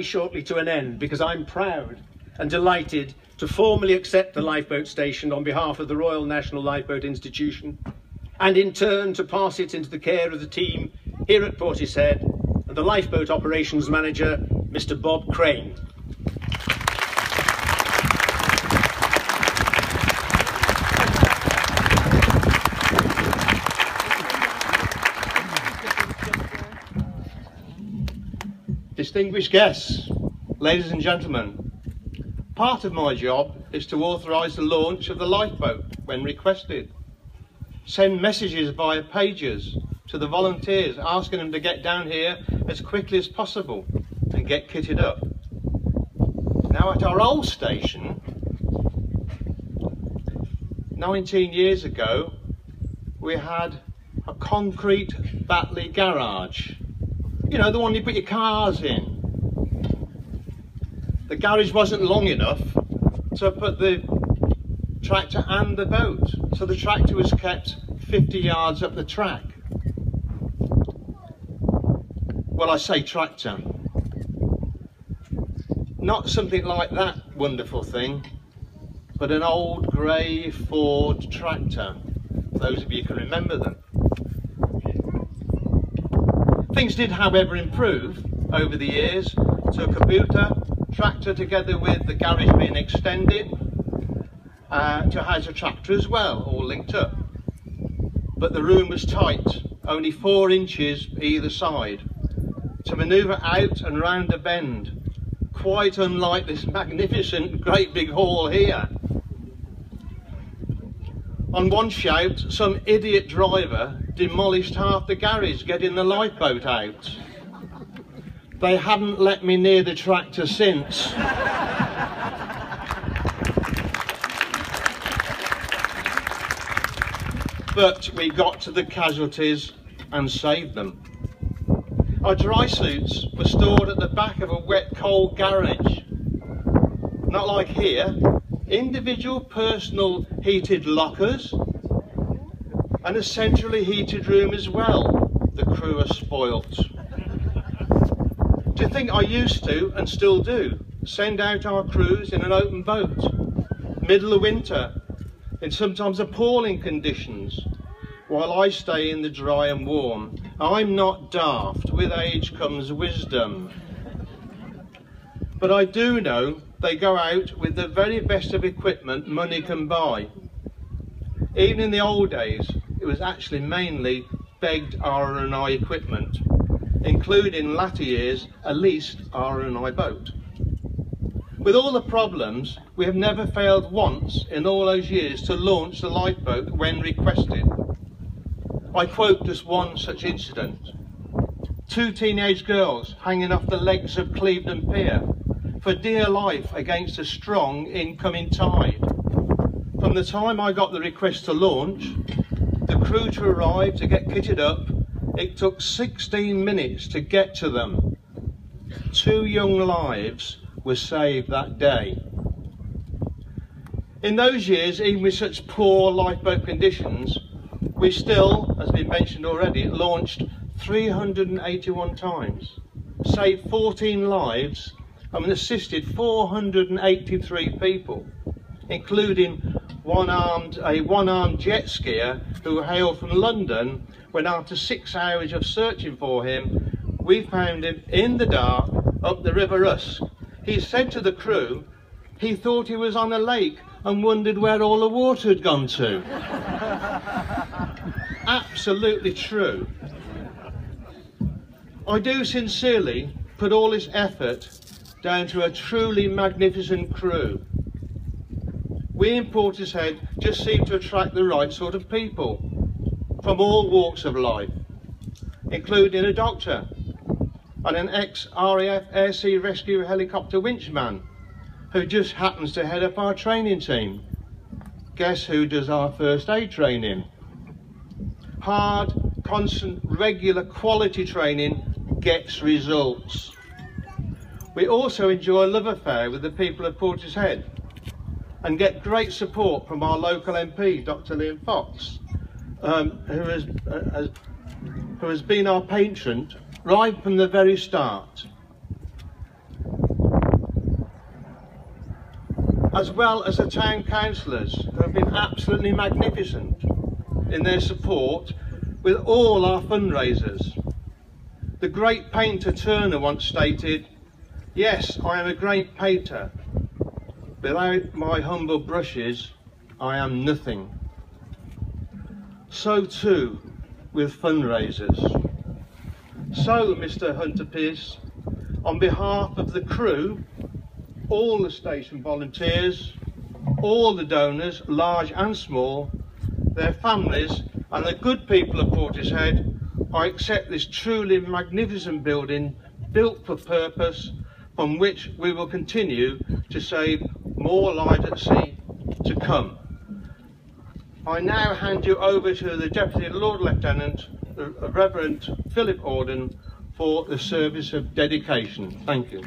shortly to an end, because I'm proud and delighted to formally accept the lifeboat station on behalf of the Royal National Lifeboat Institution, and in turn to pass it into the care of the team here at Portishead and the lifeboat operations manager, Mr. Bob Crane. Distinguished guests, ladies and gentlemen, part of my job is to authorise the launch of the lifeboat when requested, send messages via pages to the volunteers asking them to get down here as quickly as possible and get kitted up. Now at our old station, 19 years ago, we had a concrete Batley garage. You know, the one you put your cars in. The garage wasn't long enough to put the tractor and the boat, so the tractor was kept 50 yards up the track. Well, I say tractor. Not something like that wonderful thing, but an old grey Ford tractor. Those of you can remember them. Things did, however, improve over the years to a commuter tractor, together with the garage being extended to house a tractor as well, all linked up. But the room was tight, only 4 inches either side, to manoeuvre out and round a bend, quite unlike this magnificent great big hall here. On one shout, some idiot driver demolished half the garage getting the lifeboat out. They haven't let me near the tractor since. But we got to the casualties and saved them. Our dry suits were stored at the back of a wet coal garage. Not like here. Individual personal heated lockers and a centrally heated room as well. The crew are spoilt. Do you think I used to, and still do, send out our crews in an open boat, middle of winter, in sometimes appalling conditions, while I stay in the dry and warm? I'm not daft. With age comes wisdom. But I do know they go out with the very best of equipment money can buy. Even in the old days, it was actually mainly begged R&I equipment, including latter years a leased R&I boat. With all the problems, we have never failed once in all those years to launch the lifeboat when requested. I quote just one such incident. 2 teenage girls hanging off the legs of Clevedon Pier for dear life against a strong incoming tide. From the time I got the request to launch, the crew to arrive to get kitted up, it took 16 minutes to get to them. 2 young lives were saved that day. In those years, even with such poor lifeboat conditions, we still, as been mentioned already, launched 381 times, saved 14 lives, and assisted 483 people, including a one-armed jet skier who hailed from London, when after 6 hours of searching for him, we found him in the dark up the River Usk. He said to the crew he thought he was on a lake and wondered where all the water had gone to. Absolutely true. I do sincerely put all this effort down to a truly magnificent crew. We in Portishead just seem to attract the right sort of people from all walks of life, including a doctor and an ex-RAF Air Sea Rescue helicopter winchman who just happens to head up our training team. Guess who does our first aid training? Hard, constant, regular quality training gets results. We also enjoy a love affair with the people of Portishead and get great support from our local MP, Dr. Liam Fox, who has been our patron right from the very start. as well as the town councillors, who have been absolutely magnificent in their support with all our fundraisers. The great painter Turner once stated, "Yes, I am a great painter. Without my humble brushes, I am nothing." So too with fundraisers. So, Mr. Hunter-Pearce, on behalf of the crew, all the station volunteers, all the donors, large and small, their families and the good people of Portishead, I accept this truly magnificent building built for purpose, from which we will continue to save more lives at sea to come. I now hand you over to the Deputy Lord Lieutenant, the Reverend Philip Auden, for the service of dedication. Thank you.